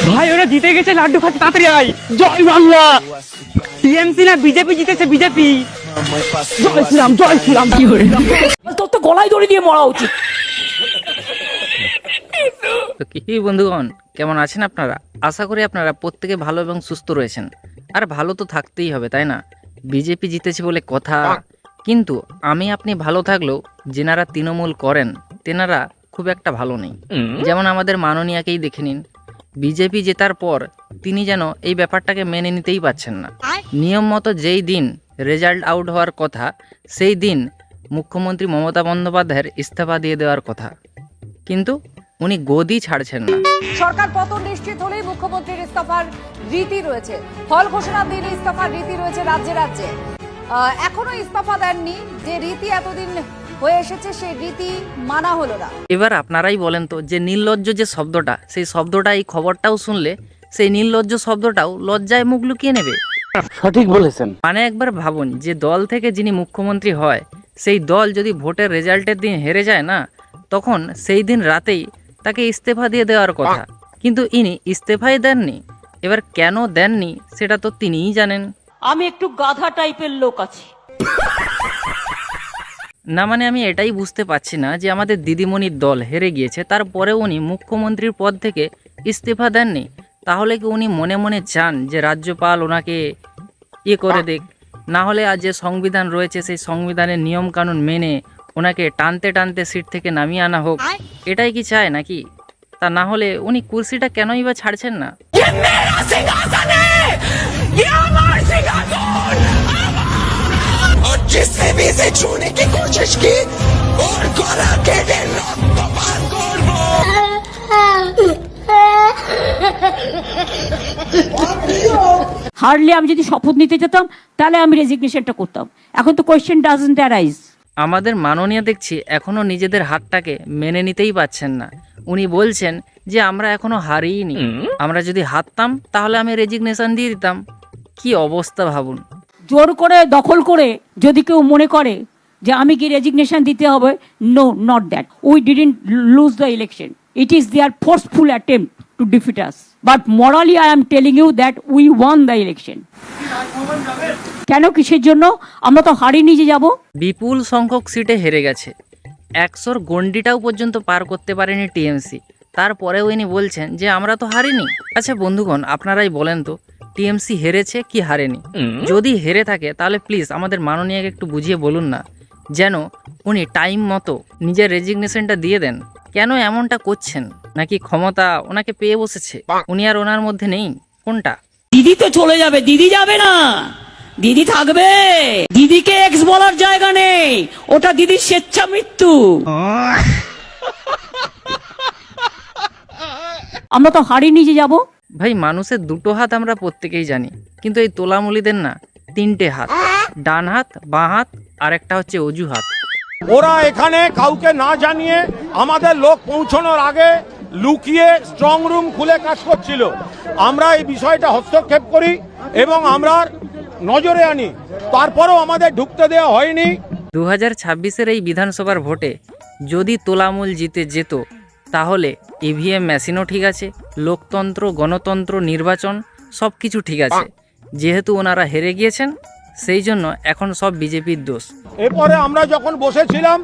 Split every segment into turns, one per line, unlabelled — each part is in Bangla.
ভাই ওরা জিতে গেছে, লাড্ডু খাচ্ছে, তাড়াতাড়ি আয়। জয় বাংলা। টিএমসি না বিজেপি জিতেছে, বিজেপি। জয় শ্রীরাম, জয় শ্রীরাম। কি করে তোর তো গলায় দড়ি দিয়ে মরা উচিত।
তো কি বন্ধুগণ, কেমন আছেন আপনারা? আশা করি আপনারা প্রত্যেকে ভালো এবং সুস্থ রয়েছেন। আর ভালো তো থাকতেই হবে, তাই না? বিজেপি জিতেছে বলে কথা, কিন্তু আমি আপনি ভালো থাকলেও যেনারা তৃণমূল করেন তেনারা খুব একটা ভালো নেই। যেমন আমাদের মাননীয়াকেই দেখে নিন, বিজেপি জেতার পর তিনি যেন এই ব্যাপারটাকে মেনে নিতেই পারছেন না। নিয়ম মতো যেই দিন রেজাল্ট আউট হওয়ার কথা সেই দিন মুখ্যমন্ত্রী মমতা বন্দ্যোপাধ্যায়ের ইস্তফা দিয়ে দেওয়ার কথা, কিন্তু উনি গদি ছাড়ছেন না।
সরকার পতন নিশ্চিত হলেই মুখ্যমন্ত্রীর ইস্তফার রীতি রয়েছে, ফল ঘোষণার দিন ইস্তফার রীতি রয়েছে রাজ্যে রাজ্যে। এখনো ইস্তফা দেননি, যে রীতি এতদিন হয়ে এসেছে সেই রীতি মানা হলো না।
এবার আপনারাই বলেন তো, যে নির্লজ্জ যে শব্দটা, সেই শব্দটা এই খবরটাও শুনলে সেই নির্লজ্জ শব্দটাও লজ্জায় মুখ লুকিয়ে নেবে।
সঠিক বলেছেন।
মানে একবার ভাবুন, যে দল থেকে যিনি মুখ্যমন্ত্রী হয় সেই দল যদি ভোটের রেজাল্টের দিন হেরে যায় না, তখন সেই দিন রাতেই তাকে ইস্তফা দিয়ে দেওয়ার কথা, কিন্তু ইনি ইস্তফাই দেননি। এবার কেন দেননি সেটা তো তিনিই জানেন।
আমি একটু গাধা টাইপের লোক আছি।
না মানে আমি এটাই বুঝতে পারছি না যে আমাদের দিদিমণির দল হেরে গিয়েছে, তারপরে উনি মুখ্যমন্ত্রীর পদ থেকে ইস্তফা দেননি। তাহলে কি উনি মনে মনে চান যে রাজ্যপাল ওনাকে করে দেখ, না হলে আজ যে সংবিধান রয়েছে সেই সংবিধানের নিয়ম কানুন মেনে ওনাকে টানতে টানতে সিট থেকে নামিয়ে আনা হোক, এটাই কি চায় নাকি? তা না হলে উনি কুর্সিটা কেনই বা ছাড়ছেন না?
और जिसने भी इसे छूने की कोशिश की और गला के रक्तपात करबो।
হারলে আমি যদি শপথ নিতে যেতাম তাহলে আমি রেজিগনেশনটা করতাম। এখন তো কোয়েশ্চেন ডাজন্ট অ্যারাইজ।
আমাদের মাননীয় দেখছি এখনো নিজেদের হারটাকে মেনে নিতেই পারছেন না। উনি বলছেন যে আমরা এখনো হারিনি, আমরা যদি হারতাম তাহলে আমি রেজিগনেশন দিয়ে দিতাম। কি অবস্থা ভাবুন।
জোর করে দখল করে যদি কেউ মনে করে যে আমি কি রেজিগনেশন দিতে হবে, no, not that. We didn't lose the election, it is their forceful attempt to defeat us, but morally I am telling you that we won the election. কেন, কিসের জন্য? আমরা তো হারিনি যে যাব।
বিপুল সংখ্যক সিটে হেরে গেছে, 100-র গন্ডিটাও পর্যন্ত পার করতে পারেনি টিএমসি, তারপরেও ইনি বলছেন যে আমরা তো হারিনি। আচ্ছা বন্ধুগণ, আপনারাই বলেন তো, টিএমসি হেরেছে কি হারেনি? যদি হেরে থাকে তাহলে প্লিজ আমাদের মাননীয়কে একটু বুঝিয়ে বলুন না, যেন উনি টাইম মতো নিজের রেজিগনেশনটা দিয়ে দেন। কেন এমনটা করছেন? নাকি ক্ষমতা ওনাকে পেয়ে বসেছে, উনি আর ওনার মধ্যে নেই? কোনটা?
দিদি তো চলে যাবে, দিদি যাবে না, দিদি থাকবে। দিদিকে এক্স বলার জায়গা নেই, ওটা দিদির স্বেচ্ছা মৃত্যু। আমরা তো হারিনি যে যাব।
ভাই, মানুষের দুটো হাত আমরা প্রত্যেকেই জানি, কিন্তু এই তোলামুলিদের না 3টে হাত, ডান হাত, বাঁ হাত, আর একটা হচ্ছে অজু হাত।
ওরা এখানে কাউকে না জানিয়ে আমাদের লোক পৌঁছানোর আগে লুকিয়ে স্ট্রং রুম খুলে কাজ করছিল। আমরা এই বিষয়টা হস্তক্ষেপ করি এবং আমরা নজরে আনি, তারপরেও আমাদের ঢুকতে দেওয়া হয়নি।
2026-এর এই বিধানসভার ভোটে যদি তোলামূল জিতে যেত তাহলে ইভিএম মেশিনও ঠিক আছে, লোকতন্ত্র, গণতন্ত্র, নির্বাচন সব কিছু ঠিক আছে। যেহেতু ওনারা হেরে গিয়েছেন সেই জন্য এখন সব বিজেপির দোষ।
এরপরে আমরা যখন বসেছিলাম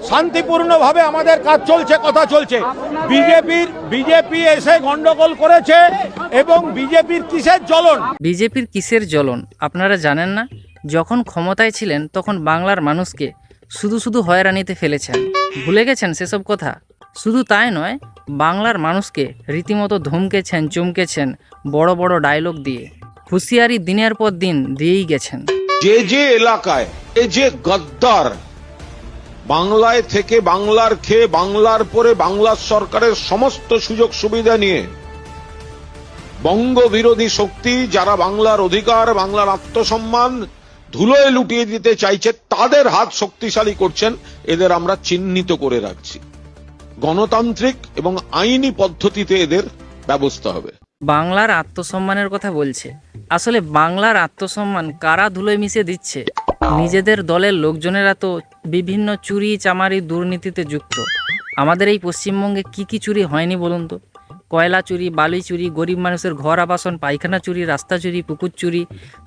শান্তিপূর্ণভাবে আমাদের কাজ চলছে, কথা চলছে। বিজেপি এসে গন্ডগোল করেছে এবং বিজেপির কিসের জ্বলন?
বিজেপির কিসের জ্বলন আপনারা জানেন না? যখন ক্ষমতায় ছিলেন তখন বাংলার মানুষকে শুধু শুধু হয়রানিতে ফেলেছেন, ভুলে গেছেন সেসব কথা? শুধু তাই নয়, বাংলার মানুষকে রীতিমতো ধমকেছেন, চমকেছেন, বড় বড় ডায়লগ দিয়ে হুঁশিয়ারি দিনের পর দিন দিয়েই গেছেন।
যে যে এলাকায় এই যে গদ্দার বাংলায় থেকে বাংলার খেয়ে বাংলার পরে বাংলার সরকারের সমস্ত সুযোগ সুবিধা নিয়ে বঙ্গ বিরোধী শক্তি যারা বাংলার অধিকার, বাংলার আত্মসম্মান ধুলোয় লুটিয়ে দিতে চাইছে, তাদের হাত শক্তিশালী করছেন। এদের আমরা চিহ্নিত করে রাখছি। গণতান্ত্রিক এবং আইনি পদ্ধতিতে এদের ব্যবস্থা হবে।
বাংলার আত্মসম্মানের কথা বলছে, আসলে বাংলার আত্মসম্মান কারা ধুলোয় মিশিয়ে দিচ্ছে? নিজেদের দলের লোকজনেরা তো বিভিন্ন চুরি চামারি দুর্নীতিতে যুক্ত। আমাদের এই পশ্চিমবঙ্গে কি কি চুরি হয়নি বলুন তো? কয়লা চুরি, বালি চুরি, গরিব মানুষের ঘর আবাসন, পায়খানা চুরি, রাস্তা চুরি, পুকুর চুরি,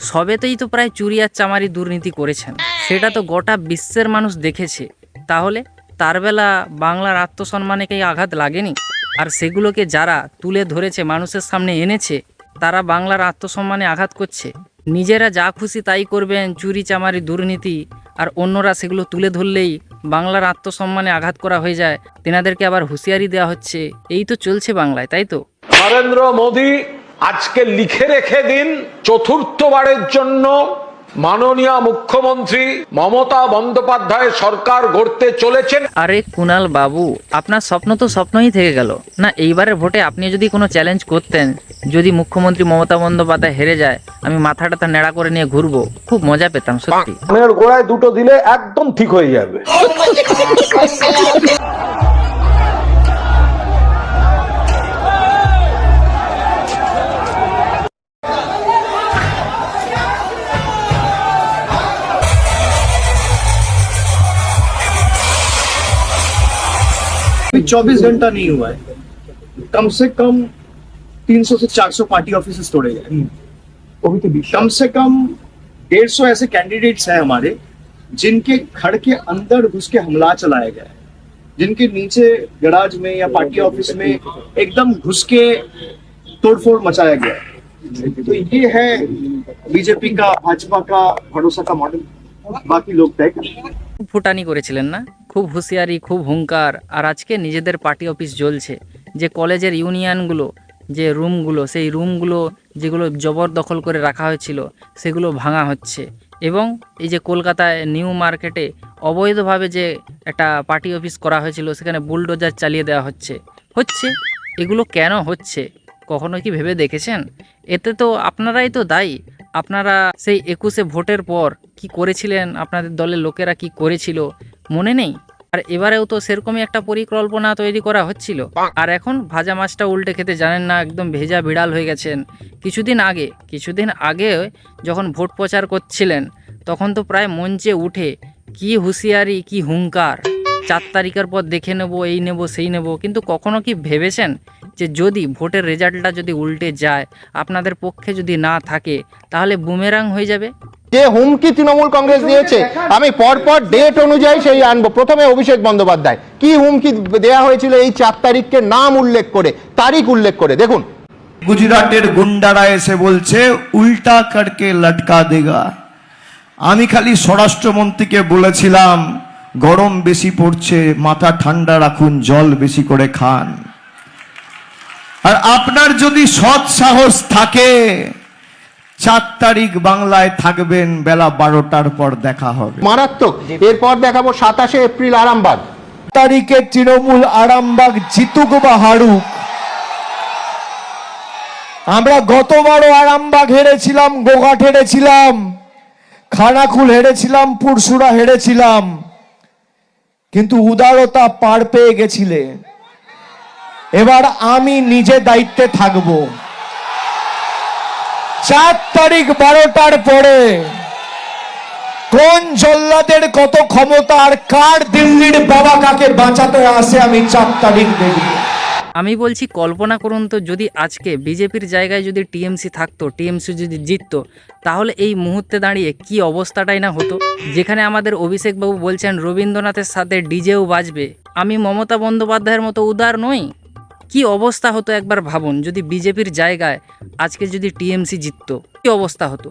সবেতেই তো প্রায় চুরি আর চামারি দুর্নীতি করেছেন। সেটা তো গোটা বিশ্বের মানুষ দেখেছে। তাহলে তার বেলা বাংলার আত্মসম্মানে কি আঘাত লাগেনি? আর সেগুলোকে যারা তুলে ধরেছে, মানুষের সামনে এনেছে, তারা বাংলার আত্মসম্মানে আঘাত করছে। নিজেরা যা খুশি তাই করবেন, চুরি চামারি দুর্নীতি, আর অন্যরা সেগুলো তুলে ধরলেই বাংলার আত্মসম্মানে আঘাত করা হয়ে যায়। তেনাদেরকে আবার হুঁশিয়ারি দেওয়া হচ্ছে। এই তো চলছে বাংলায়, তাই তো?
নরেন্দ্র মোদী আজকে লিখে রেখে দিন, চতুর্থবারের জন্য মাননীয় মুখ্যমন্ত্রী মমতা বন্দ্যোপাধ্যায় সরকার গড়তে চলেছেন।
আরে কুণাল বাবু, আপনার স্বপ্ন তো স্বপ্নই থেকে গেল না। এইবারের ভোটে আপনি যদি কোনো চ্যালেঞ্জ করতেন, যদি মুখ্যমন্ত্রী মমতা বন্দ্যোপাধ্যায় হেরে যায়, আমি মাথাটা নেড়া করে নিয়ে ঘুরবো, খুব মজা পেতাম সত্যি।
কানের গোড়ায় দুটো দিলে একদম ঠিক হয়ে যাবে।
अभी 24 घंटा नहीं हुआ है, कम से कम 300 से 400 पार्टी ऑफिसेस तोड़े गए। कम से कम 150 ऐसे कैंडिडेट्स हैं हमारे जिनके घर के अंदर घुस के हमला चलाया गया है, जिनके नीचे गैराज में या पार्टी ऑफिस में एकदम घुस के तोड़फोड़ मचाया गया है। तो ये है बीजेपी का, भाजपा का भरोसा का मॉडल। बाकी लोग तय करें।
খুব ফুটানি করেছিলেন না, খুব হুঁশিয়ারি, খুব হুঙ্কার। আর আজকে নিজেদের পার্টি অফিস জ্বলছে। যে কলেজের ইউনিয়নগুলো, যে রুমগুলো, সেই রুমগুলো যেগুলো জবরদখল করে রাখা হয়েছিল, সেগুলো ভাঙা হচ্ছে। এবং এই যে কলকাতায় নিউ মার্কেটে অবৈধভাবে যে একটা পার্টি অফিস করা হয়েছিল, সেখানে বুলডোজার চালিয়ে দেওয়া হচ্ছে। এগুলো কেন হচ্ছে কখনো কি ভেবে দেখেছেন? এতে তো আপনারাই তো দায়ী। আপনারা সেই 21-এ ভোটের পর কি করেছিলেন, আপনাদের দলের লোকেরা কি করেছিল মনে নেই? আর এবারেও তো সেরকমই একটা পরিকল্পনা তৈরি করা হচ্ছিল। আর এখন ভাজা মাছটা উল্টে খেতে জানেন না, একদম ভেজা বিড়াল হয়ে গেছেন। কিছুদিন আগে যখন ভোট প্রচার করছিলেন, তখন তো প্রায় মঞ্চে উঠে কি হুঁশিয়ারি, কি হুঙ্কার, 4 তারিখের পর দেখে নেব, এই নেব, সেই নেব। কিন্তু কখনো কি ভেবেছেন যে যদি ভোটের রেজাল্টটা যদি উল্টে যায়, আপনাদের পক্ষে যদি না থাকে, তাহলে বুমেরাং হয়ে যাবে?
যে হুমকি তৃণমূল কংগ্রেস দিয়েছে, আমি পরপর ডেট অনুযায়ী সেই আনবো। প্রথমে অভিষেক বন্দ্যোপাধ্যায় কি হুমকি দেয়া হয়েছিল এই 4 তারিখকে নাম উল্লেখ করে, তারিখ উল্লেখ করে, দেখুন।
গুজরাটের গুন্ডারা এসে বলছে উল্টা করকে লটকা দেগা। আমি খালি স্বরাষ্ট্রমন্ত্রীকে বলেছিলাম গরম বেশি পড়ছে, মাথা ঠান্ডা রাখুন, জল বেশি করে খান। আর আপনার যদি সৎ সাহস থাকে, 4 তারিখ বাংলায় থাকবেন, বেলা 12টার পর দেখা হবে।
মারাত্মক। এরপর দেখাবো 27শে এপ্রিল আরামবাগ।
তারিখে তৃণমূল আরামবাগ জিতুক বা হারুক, আমরা গতবারও আরামবাগ হেরেছিলাম, গোঘাট হেরেছিলাম, খানাকুল হেরেছিলাম, পুরসুরা হেরেছিলাম, কিন্তু উদারতা পার পেয়ে গেছিলে। এবার আমি নিজে দায়িত্বে থাকব। 4 তারিখ 12টার পরে কোন জল্লাদের কত ক্ষমতা, আর কার দিল্লির বাবা কাকে বাঁচাতে আসে, আমি 4 তারিখ দেখব।
আমি বলছি, কল্পনা করুন তো, যদি আজকে বিজেপির জায়গায় যদি টিএমসি থাকতো, টিএমসি যদি জিততো, তাহলে এই মুহূর্তে দাঁড়িয়ে কি অবস্থাটাই না হতো। যেখানে আমাদের অভিষেকবাবু বলছেন রবীন্দ্রনাথের সাথে ডিজেও বাজবে। আমি মমতা বন্দ্যোপাধ্যায়ের মতো উদার নই। কি অবস্থা হতো একবার ভাবুন, যদি বিজেপির জায়গায় আজকে যদি টিএমসি জিততো, কি অবস্থা হতো।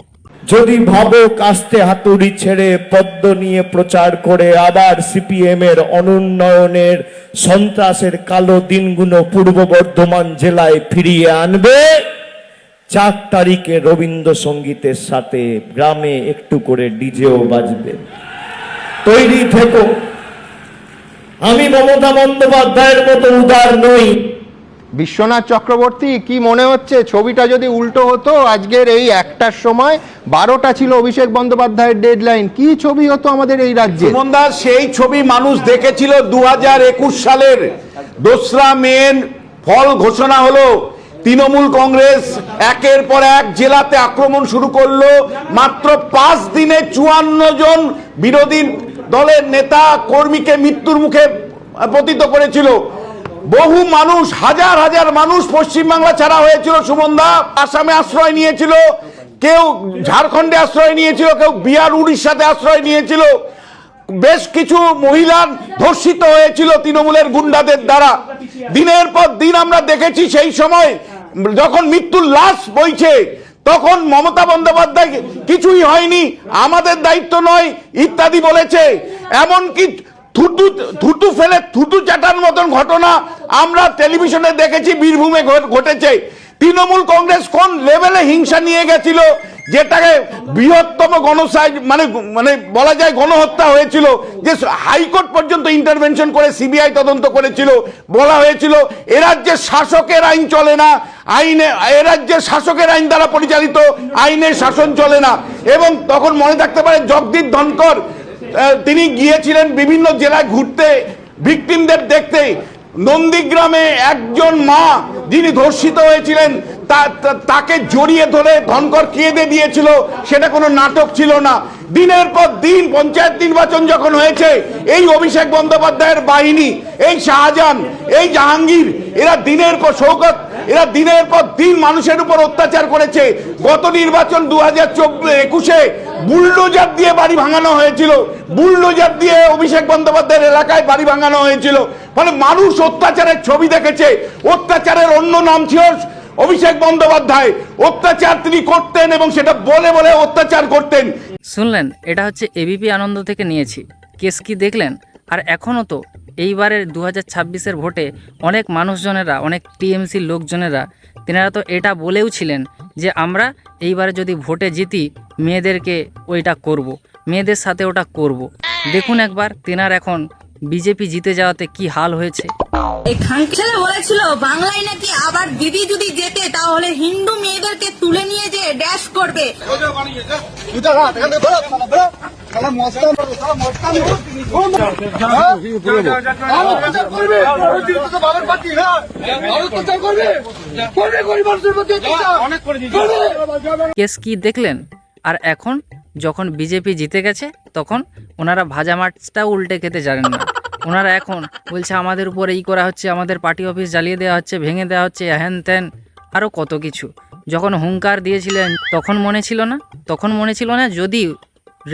যদি ভাবো কাস্তে হাতুড়ি ছেড়ে পদ্ম নিয়ে প্রচার করে আবার সিপিএম এর অনুন্নয়নের সন্ত্রাসের কালো দিনগুলো পূর্ব বর্ধমান জেলায় ফিরিয়ে আনবে, 4 তারিখে রবীন্দ্রসঙ্গীতের সাথে গ্রামে একটু করে ডিজেও বাজবে। তৈরি থেকো। আমি মমতা বন্দ্যোপাধ্যায়ের মতো উদার নই।
বিশ্বনাথ চক্রবর্তী, কি মনে হচ্ছে ছবিটা যদি উল্টো হতো? আজকের এই 1টার সময় 12টা ছিল অভিষেক বন্দ্যোপাধ্যায়ের ডেডলাইন, কি ছবি হতো আমাদের এই রাজ্যে?
সুমনদা, সেই ছবি মানুষ দেখেছিল 2021 সালের 2রা মে। ফল ঘোষণা হলো, তৃণমূল কংগ্রেস একের পর এক জেলাতে আক্রমণ শুরু করলো। মাত্র 5 দিনে 54 জন বিরোধী দলের নেতা কর্মীকে মৃত্যুর মুখে পতিত করেছিল। বহু মানুষ, হাজার হাজার মানুষ পশ্চিমবাংলা ছাড়া হয়েছিল। সুমনদা আসামে আশ্রয় নিয়েছিল, কেউ ঝাড়খণ্ডে আশ্রয় নিয়েছিল, কেউ বিহার উড়িষ্যাতে আশ্রয় নিয়েছিল। বেশ কিছু মহিলা ধর্ষিত হয়েছিল তৃণমূলের গুন্ডাদের দ্বারা। দিনের পর দিন আমরা দেখেছি, সেই সময় যখন মৃত্যুর লাশ বইছে তখন মমতা বন্দ্যোপাধ্যায় কিছুই হয়নি, আমাদের দায়িত্ব নয় ইত্যাদি বলেছে। এমনকি থুতু ফেলে থুতু চাটার মতন ঘটনা আমরা টেলিভিশনে দেখেছি, বীরভূমে ঘটেছে। তৃণমূল কংগ্রেস কোন লেভেলে হিংসা নিয়ে গেছিল, যেটাকে বৃহত্তম মানে বলা যায় গণহত্যা হয়েছিল, যে হাইকোর্ট পর্যন্ত ইন্টারভেনশন করে সিবিআই তদন্ত করেছিল। বলা হয়েছিল এ রাজ্যের শাসকের আইন চলে না, এ রাজ্যের শাসকের আইন দ্বারা পরিচালিত, আইনের শাসন চলে না। এবং তখন মনে থাকতে পারে জগদীপ ধনকর তিনি গিয়েছিলেন বিভিন্ন জেলায় ঘুরতে, ভিকটিমদের দেখতে। নন্দীগ্রামে একজন মা যিনি ধর্ষিত হয়েছিলেন তাকে জড়িয়ে ধরে ধনকর কেঁদে দিয়েছিল, সেটা কোনো নাটক ছিল না। দিনের পর দিন পঞ্চায়েত নির্বাচন যখন হয়েছে, এই অভিষেক বন্দ্যোপাধ্যায়ের বাহিনী, এই শাহজাহান, এই জাহাঙ্গীর, এরা দিনের পর শওকত, এরা দিনের পর দিন মানুষের উপর অত্যাচার করেছে। গত নির্বাচন 2021-এ বুলডোজার দিয়ে বাড়ি ভাঙানো হয়েছিল, বুলডোজার দিয়ে অভিষেক বন্দ্যোপাধ্যায়ের এলাকায় বাড়ি ভাঙানো হয়েছিল। ফলে মানুষ অত্যাচারের ছবি দেখেছে। অত্যাচারের অন্য নাম ছিল অভিষেক বন্দ্যোপাধ্যায়। অত্যাচার তিনি করতেন এবং সেটা বলে বলে অত্যাচার করতেন।
শুনলেন, এটা হচ্ছে এবিপি আনন্দ থেকে নিয়েছি। কেস কি দেখলেন? আর এখনও তো এইবারের 2026-এর ভোটে অনেক মানুষজনেরা, অনেক টিএমসির লোকজনেরা, তেনারা তো এটা বলেও ছিলেন যে আমরা এইবারে যদি ভোটে জিতি মেয়েদেরকে ওইটা করব, মেয়েদের সাথে ওটা করব। দেখুন একবার তেনার এখন বিজেপি জিতে যাওয়াতে কি হাল হয়েছে।
ছেলে বলেছিল বাংলায় নাকি আবার দিদি যদি যেতে তাহলে হিন্দু মেয়েদেরকে তুলে নিয়ে যে ড্যাশ করবে।
কেস কি দেখলেন? আর এখন যখন বিজেপি জিতে গেছে তখন ওনারা ভাজা মাছটাও উল্টে খেতে জানেন না। ওনারা এখন বলছে আমাদের উপর এই করা হচ্ছে, আমাদের পার্টি অফিস জ্বালিয়ে দেওয়া হচ্ছে, ভেঙে দেওয়া হচ্ছে, হ্যান ত্যান আরও কত কিছু। যখন হুঙ্কার দিয়েছিলেন তখন মনে ছিল না যদি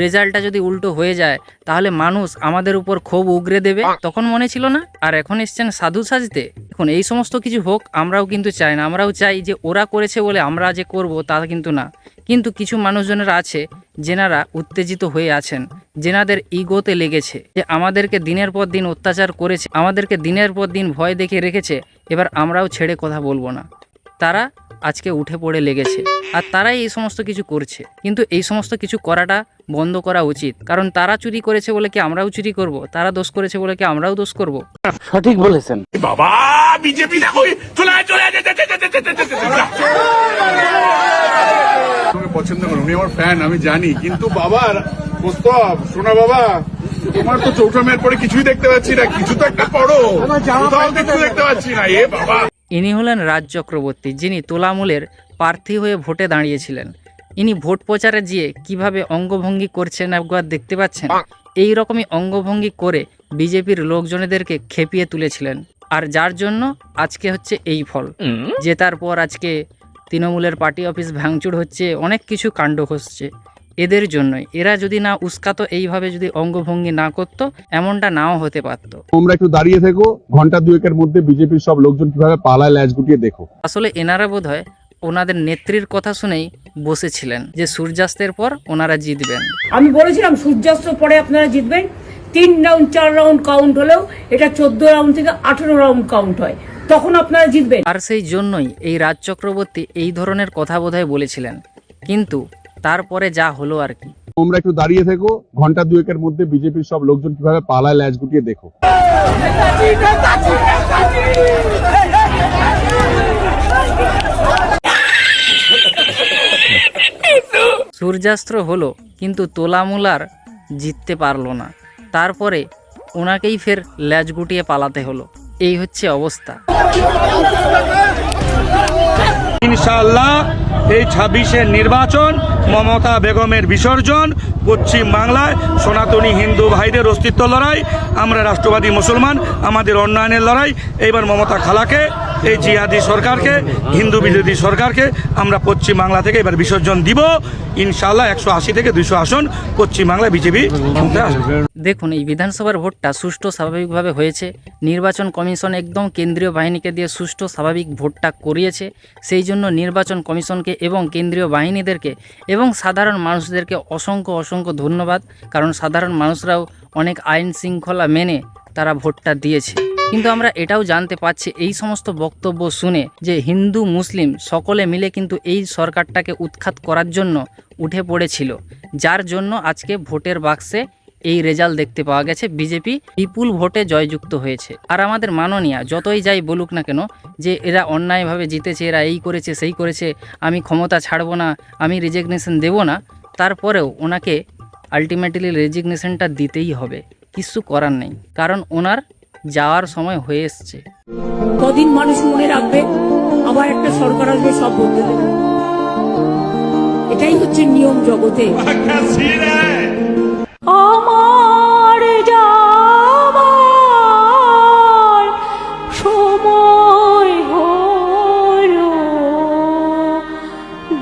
রেজাল্টটা যদি উল্টো হয়ে যায় তাহলে মানুষ আমাদের উপর ক্ষোভ উগরে দেবে, তখন মনে ছিল না। আর এখন এসছেন সাধু সাজতে। এখন এই সমস্ত কিছু হোক আমরাও কিন্তু চাই না, আমরাও চাই যে ওরা করেছে বলে আমরা যে করব তা কিন্তু না। কিন্তু কিছু মানুষজনেরা আছে যেনারা উত্তেজিত হয়ে আছেন, যেনাদের ইগোতে লেগেছে যে আমাদেরকে দিনের পর দিন অত্যাচার করেছে, আমাদেরকে দিনের পর দিন ভয় দেখে রেখেছে, এবার আমরাও ছেড়ে কথা বলবো না। তারা আজকে উঠে পড়ে লেগেছে আর তারাই এই সমস্ত কিছু করছে। কিন্তু এই সমস্ত কিছু করাটা বন্ধ করা উচিত, কারণ তারা চুরি করেছে বলে কি আমরাও চুরি করব? তারা দোষ করেছে বলে কি আমরাও দোষ করব?
সঠিক বলেছেন।
বাবা বিজেপি দেখো চলে
পছন্দ করেন, উনি আমার ফ্যান আমি জানি, কিন্তু বাবার প্রস্তাব শোনা বাবা, তোমার তো চৌঠা মেয়ের পরে কিছুই দেখতে পাচ্ছি না, কিছু তো একটা পড়ো, কোথাও কিছু দেখতে পাচ্ছি না। এ বাবা,
ইনি হলেন রাজ চক্রবর্তী, যিনি তোলামূলের প্রার্থী হয়ে ভোটে দাঁড়িয়েছিলেন। ইনি ভোট প্রচারে গিয়ে কিভাবে অঙ্গভঙ্গি করছেন একবার দেখতে পাচ্ছেন। এই রকমই অঙ্গভঙ্গি করে বিজেপির লোকজনেদেরকে খেপিয়ে তুলেছিলেন, আর যার জন্য আজকে হচ্ছে এই ফল। জেতার পর আজকে তৃণমূলের পার্টি অফিস ভাঙচুর হচ্ছে, অনেক কিছু কাণ্ড ঘটছে এদের জন্যই। এরা যদি না উস্কাতো, এইভাবে যদি অঙ্গভঙ্গি না করতো, এমনটা নাও হতে পারতো।
তোমরা একটু দাঁড়িয়ে থেকো, ঘন্টা দুয়েকের মধ্যে বিজেপির সব লোকজন কিভাবে পালায় ল্যাজ গুটিয়ে দেখো।
আসলে এনারা বোধহয় ওনাদের নেত্রীর কথা শুনেই বসেছিলেন যে সূর্যাস্তের পর ওনারা জিতবেন।
আমি বলেছিলাম সূর্যাস্ত পরে আপনারা জিতবেন। 3 রাউন্ড 4 রাউন্ড কাউন্ট হলেও এটা 14 রাউন্ড থেকে 18 রাউন্ড কাউন্ট হয়, তখন আপনারা জিতবেন।
আর সেই জন্যই এই রাজ চক্রবর্তী এই ধরনের কথা বোধহয় বলেছিলেন, কিন্তু তারপরে যা হলো আর কি।
তোমরা একটু দাঁড়িয়ে থেকো, ঘন্টা দুয়েকের মধ্যে বিজেপির সব লোকজন কিভাবে পালায় ল্যাজ গুটিয়ে দেখো।
সূর্যাস্ত হলো কিন্তু তোলামুলার জিততে পারলো না, তারপরে ওনাকেই ফের ল্যাজ গুটিয়ে পালাতে হলো। এই হচ্ছে অবস্থা।
ইনশাআল্লাহ এই 26-এর নির্বাচন, মমতা বেগমের বিসর্জন, পশ্চিম বাংলায় সনাতনী হিন্দু ভাইদের অস্তিত্ব লড়াই, আমরা রাষ্ট্রবাদী মুসলমান, আমাদের উন্নয়নের লড়াই। এইবার মমতা খালাকে, এই জিহাদি সরকারকে, হিন্দু বিরোধী সরকারকে আমরা পশ্চিম বাংলা থেকে এবার বিসর্জন দিব। ইনশাআল্লাহ 180 থেকে 200 আসন পশ্চিম বাংলায় বিজেপি ক্ষমতায় আসবে।
দেখুন, এই বিধানসভার ভোটটা সুষ্ঠু স্বাভাবিকভাবে হয়েছে। নির্বাচন কমিশন একদম কেন্দ্রীয় বাহিনীকে দিয়ে সুষ্ঠু স্বাভাবিক ভোটটা করিয়েছে। সেই জন্য নির্বাচন কমিশনকে এবং কেন্দ্রীয় বাহিনীদেরকে এবং সাধারণ মানুষদেরকে অসংখ্য অসংখ্য ধন্যবাদ। কারণ সাধারণ মানুষরাও অনেক আইন শৃঙ্খলা মেনে তারা ভোটটা দিয়েছে। কিন্তু আমরা এটাও জানতে পারছি এই সমস্ত বক্তব্য শুনে যে হিন্দু মুসলিম সকলে মিলে কিন্তু এই সরকারটাকে উৎখাত করার জন্য উঠে পড়েছিল, যার জন্য আজকে ভোটের বাক্সে এই রেজাল্ট দেখতে পাওয়া গেছে। বিজেপি বিপুল ভোটে জয়যুক্ত হয়েছে। আর আমাদের মাননীয়া যতই যাই বলুক না কেন যে এরা অন্যায়ভাবে জিতেছে, এরা এই করেছে সেই করেছে, আমি ক্ষমতা ছাড়বো না, আমি রেজিগনেশন দেব না, তারপরেও ওনাকে আলটিমেটলি রেজিগনেশনটা দিতেই হবে। কিছু করার নেই, কারণ ওনার যাওয়ার সময় হয়ে এসছে।
কদিন মানুষ মনে রাখবে, আবার একটা সরকার আসবে, সব বদলে দেবে। এটাই হচ্ছে নিয়ম জগতে। আমার যাবার সময় হলো,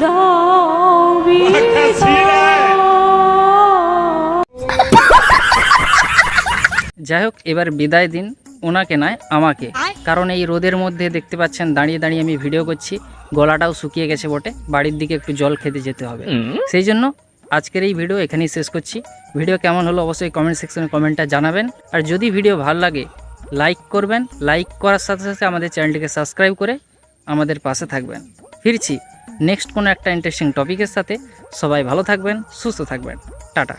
দাও
যাই হোক, এবার বিদায় দিন ওনাকে নয় আমাকে, কারণ এই রোদের মধ্যে দেখতে পাচ্ছেন দাঁড়িয়ে দাঁড়িয়ে আমি ভিডিও করছি, গলাটাও শুকিয়ে গেছে বটে, বাড়ির দিকে একটু জল খেতে যেতে হবে। সেই জন্য আজকের এই ভিডিও এখানেই শেষ করছি। ভিডিও কেমন হলো অবশ্যই কমেন্ট সেকশনে কমেন্টটা জানাবেন। আর যদি ভিডিও ভালো লাগে লাইক করবেন, লাইক করার সাথে সাথে আমাদের চ্যানেলটিকে সাবস্ক্রাইব করে আমাদের পাশে থাকবেন। ফিরছি নেক্সট কোনো একটা ইন্টারেস্টিং টপিকের সাথে। সবাই ভালো থাকবেন, সুস্থ থাকবেন। টাটা।